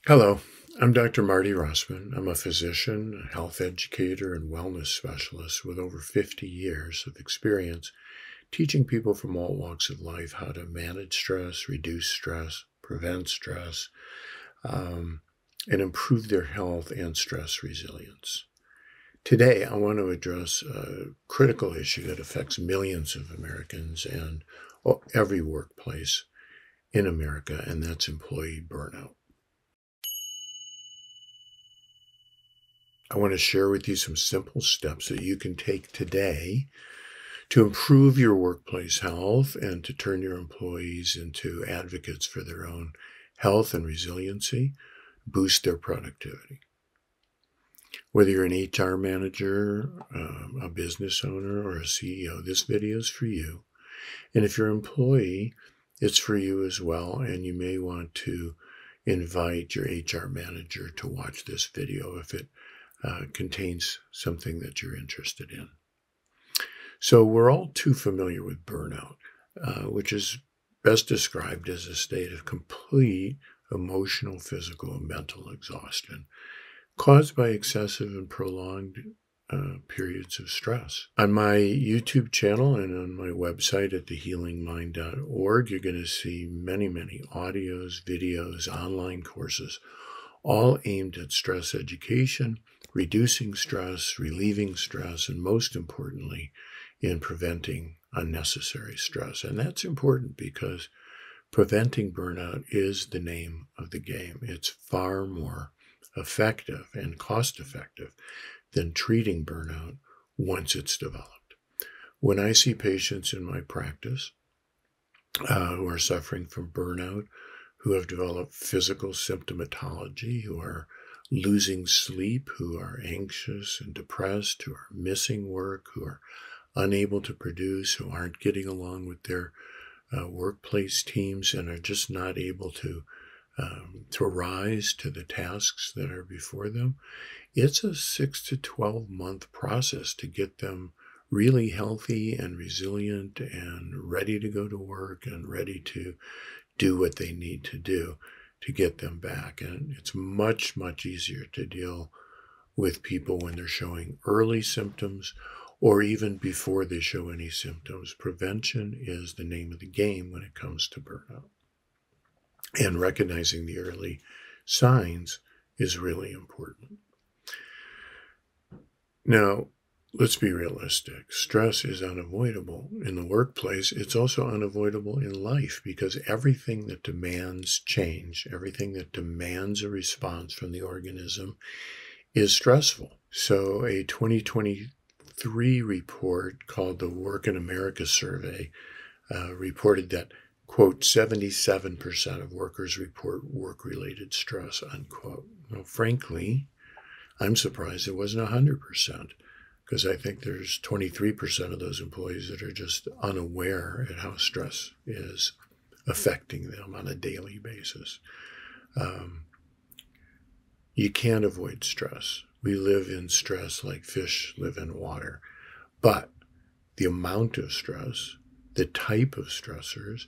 Hello, I'm Dr. Marty Rossman. I'm a physician, a health educator, and wellness specialist with over 50 years of experience teaching people from all walks of life how to manage stress, reduce stress, prevent stress, and improve their health and stress resilience. Today, I want to address a critical issue that affects millions of Americans and every workplace in America, and that's employee burnout. I want to share with you some simple steps that you can take today to improve your workplace health and to turn your employees into advocates for their own health and resiliency, boost their productivity. Whether you're an HR manager, a business owner, or a CEO, this video is for you. And if you're an employee, it's for you as well. And you may want to invite your HR manager to watch this video if it contains something that you're interested in. So we're all too familiar with burnout, which is best described as a state of complete emotional, physical, and mental exhaustion caused by excessive and prolonged periods of stress. On my YouTube channel and on my website at thehealingmind.org, you're going to see many audios, videos, online courses, all aimed at stress education, reducing stress, relieving stress, and most importantly, in preventing unnecessary stress. And that's important because preventing burnout is the name of the game. It's far more effective and cost-effective than treating burnout once it's developed. When I see patients in my practice who are suffering from burnout, who have developed physical symptomatology, who are losing sleep, who are anxious and depressed, who are missing work, who are unable to produce, who aren't getting along with their workplace teams and are just not able to rise to the tasks that are before them. It's a 6 to 12 month process to get them really healthy and resilient and ready to go to work and ready to do what they need to do to get them back. And it's much easier to deal with people when they're showing early symptoms or even before they show any symptoms. Prevention is the name of the game when it comes to burnout. And recognizing the early signs is really important. Now, let's be realistic. Stress is unavoidable in the workplace. It's also unavoidable in life because everything that demands change, everything that demands a response from the organism is stressful. So a 2023 report called the Work in America Survey reported that, quote, 77% of workers report work-related stress, unquote. Well, frankly, I'm surprised it wasn't 100%, because I think there's 23% of those employees that are just unaware at how stress is affecting them on a daily basis. You can't avoid stress. We live in stress like fish live in water. But the amount of stress, the type of stressors,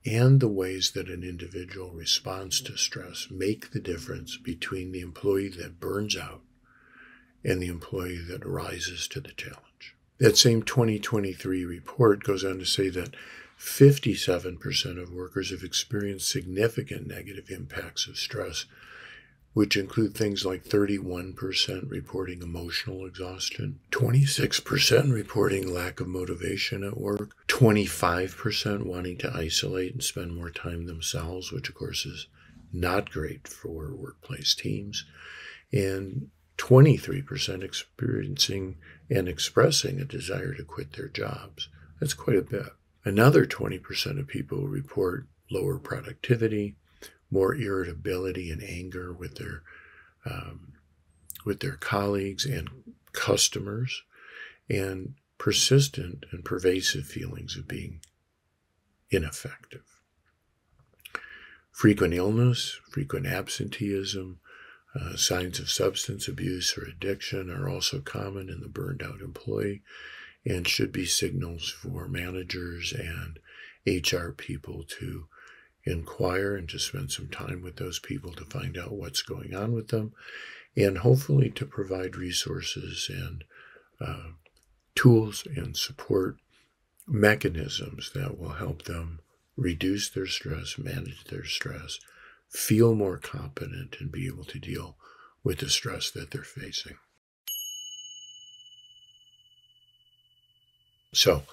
and the ways that an individual responds to stress make the difference between the employee that burns out and the employee that rises to the challenge. That same 2023 report goes on to say that 57% of workers have experienced significant negative impacts of stress, which include things like 31% reporting emotional exhaustion, 26% reporting lack of motivation at work, 25% wanting to isolate and spend more time themselves, which of course is not great for workplace teams, and 23% experiencing and expressing a desire to quit their jobs. That's quite a bit. Another 20% of people report lower productivity, more irritability and anger with their colleagues and customers, and persistent and pervasive feelings of being ineffective. Frequent illness, frequent absenteeism, signs of substance abuse or addiction are also common in the burned out employee and should be signals for managers and HR people to inquire and to spend some time with those people to find out what's going on with them, and hopefully to provide resources and tools and support mechanisms that will help them reduce their stress, manage their stress, feel more competent, and be able to deal with the stress that they're facing. So,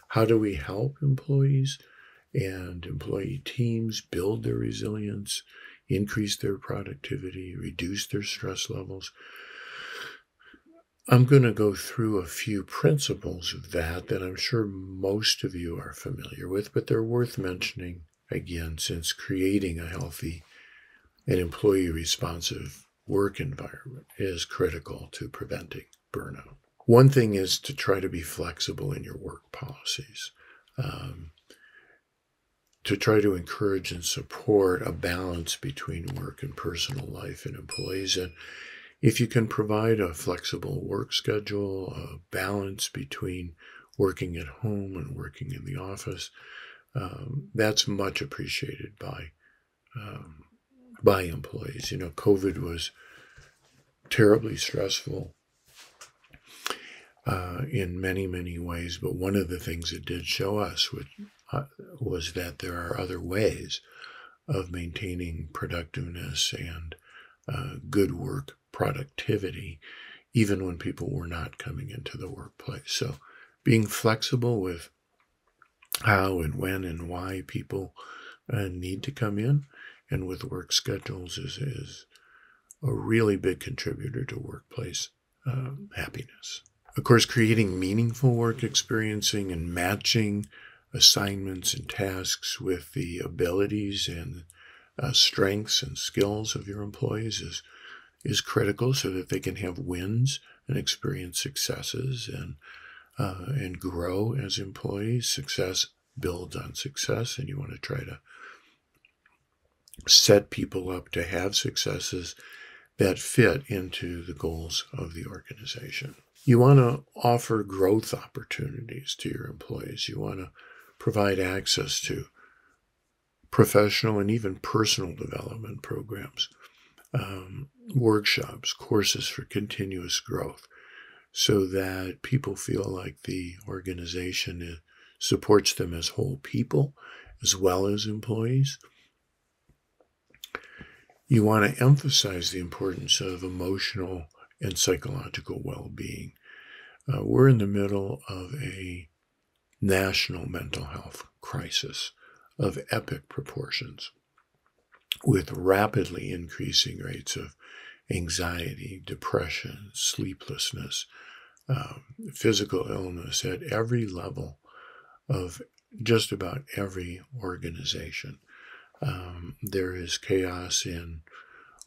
how do we help employees and employee teams build their resilience, increase their productivity, reduce their stress levels? I'm going to go through a few principles of that I'm sure most of you are familiar with, but they're worth mentioning again, since creating a healthy and employee-responsive work environment is critical to preventing burnout. One thing is to try to be flexible in your work policies, to try to encourage and support a balance between work and personal life in employees. And if you can provide a flexible work schedule, a balance between working at home and working in the office, that's much appreciated by employees. COVID was terribly stressful in many, many ways, but one of the things it did show us was that there are other ways of maintaining productiveness and good work productivity, even when people were not coming into the workplace. So being flexible with how and when and why people need to come in and with work schedules is a really big contributor to workplace happiness. Of course, creating meaningful work experiencing and matching assignments and tasks with the abilities and strengths and skills of your employees is critical so that they can have wins and experience successes and grow as employees. Success builds on success, and you want to try to set people up to have successes that fit into the goals of the organization. You want to offer growth opportunities to your employees. You want to provide access to professional and even personal development programs, workshops, courses for continuous growth, so that people feel like the organization supports them as whole people as well as employees. You want to emphasize the importance of emotional and psychological well-being. We're in the middle of a national mental health crisis of epic proportions, with rapidly increasing rates of anxiety, depression, sleeplessness, physical illness at every level of just about every organization. There is chaos in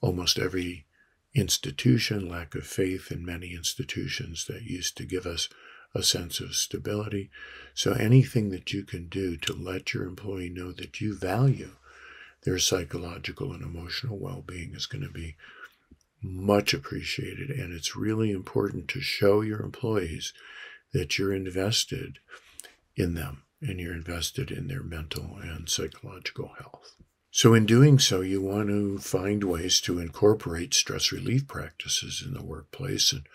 almost every institution, lack of faith in many institutions that used to give us a sense of stability. So anything that you can do to let your employee know that you value their psychological and emotional well-being is going to be much appreciated. And it's really important to show your employees that you're invested in them and you're invested in their mental and psychological health. So in doing so, you want to find ways to incorporate stress relief practices in the workplace and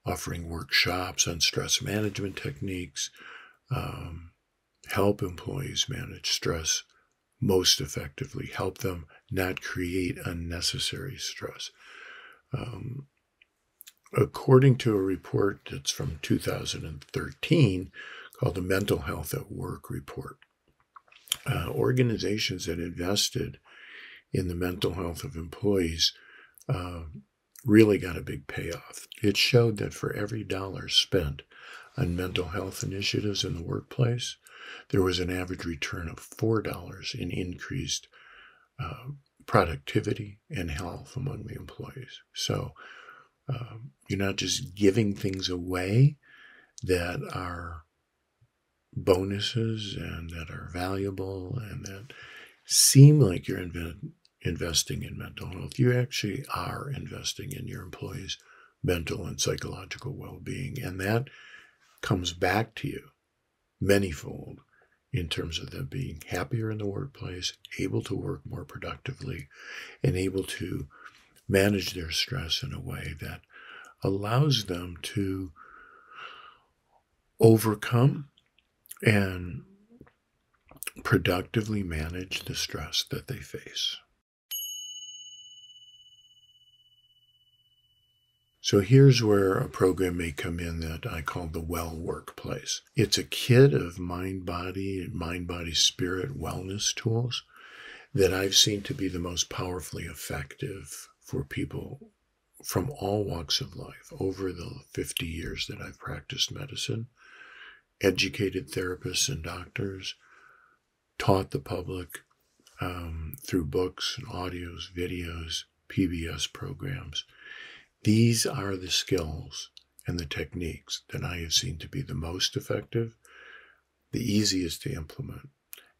offering workshops on stress management techniques, help employees manage stress most effectively, help them not create unnecessary stress. According to a report that's from 2013 called the Mental Health at Work Report, organizations that invested in the mental health of employees really got a big payoff. It showed that for every dollar spent on mental health initiatives in the workplace, there was an average return of $4 in increased productivity and health among the employees. So you're not just giving things away that are bonuses and that are valuable and that seem like you're investing in mental health. You actually are investing in your employees' mental and psychological well-being, and that comes back to you manyfold in terms of them being happier in the workplace, able to work more productively, and able to manage their stress in a way that allows them to overcome and productively manage the stress that they face. So here's where a program may come in that I call the Well Workplace. It's a kit of mind-body spirit wellness tools that I've seen to be the most powerfully effective for people from all walks of life over the 50 years that I've practiced medicine, educated therapists and doctors, taught the public through books and audios, videos, PBS programs. These are the skills and the techniques that I have seen to be the most effective, the easiest to implement,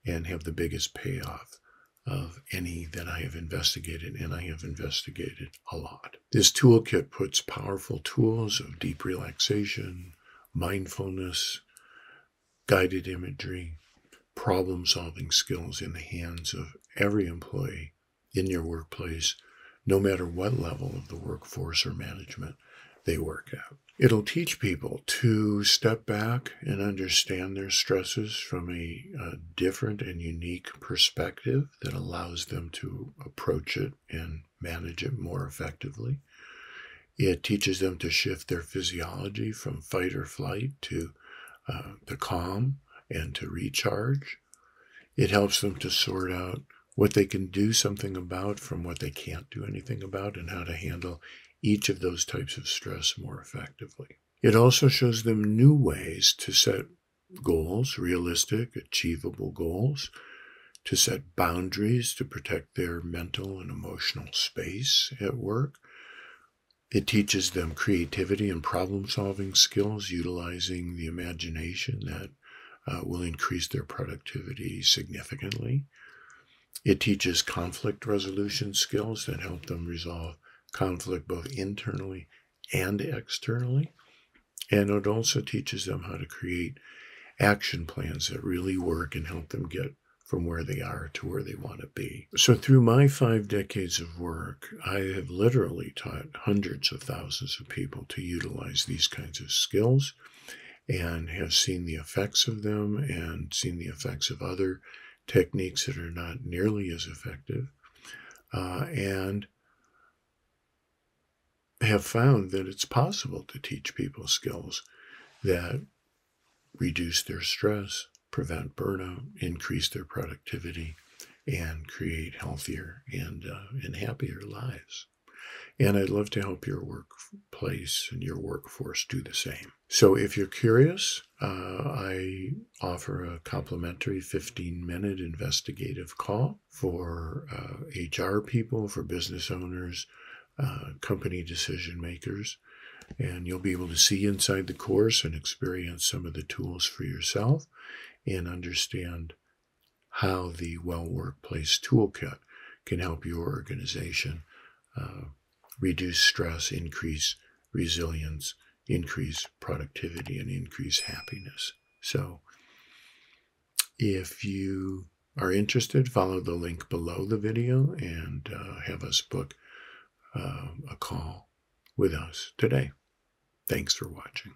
and have the biggest payoff of any that I have investigated, and I have investigated a lot. This toolkit puts powerful tools of deep relaxation, mindfulness, guided imagery, problem-solving skills in the hands of every employee in your workplace, no matter what level of the workforce or management they work at. It'll teach people to step back and understand their stresses from a different and unique perspective that allows them to approach it and manage it more effectively. It teaches them to shift their physiology from fight or flight to calm and to recharge. It helps them to sort out what they can do something about from what they can't do anything about, and how to handle each of those types of stress more effectively. It also shows them new ways to set goals, realistic, achievable goals, to set boundaries to protect their mental and emotional space at work. It teaches them creativity and problem-solving skills, utilizing the imagination that will increase their productivity significantly. It teaches conflict resolution skills that help them resolve conflict both internally and externally. And it also teaches them how to create action plans that really work and help them get from where they are to where they want to be. So through my 5 decades of work, I have literally taught hundreds of thousands of people to utilize these kinds of skills, and have seen the effects of them and seen the effects of other techniques that are not nearly as effective, and have found that it's possible to teach people skills that reduce their stress, prevent burnout, increase their productivity, and create healthier and happier lives. And I'd love to help your workplace and your workforce do the same. So if you're curious, I offer a complimentary 15-minute investigative call for HR people, for business owners, company decision makers. And you'll be able to see inside the course and experience some of the tools for yourself and understand how the Well Workplace Toolkit can help your organization reduce stress, increase resilience, increase productivity, and increase happiness. So if you are interested, follow the link below the video and have us book a call with us today. Thanks for watching.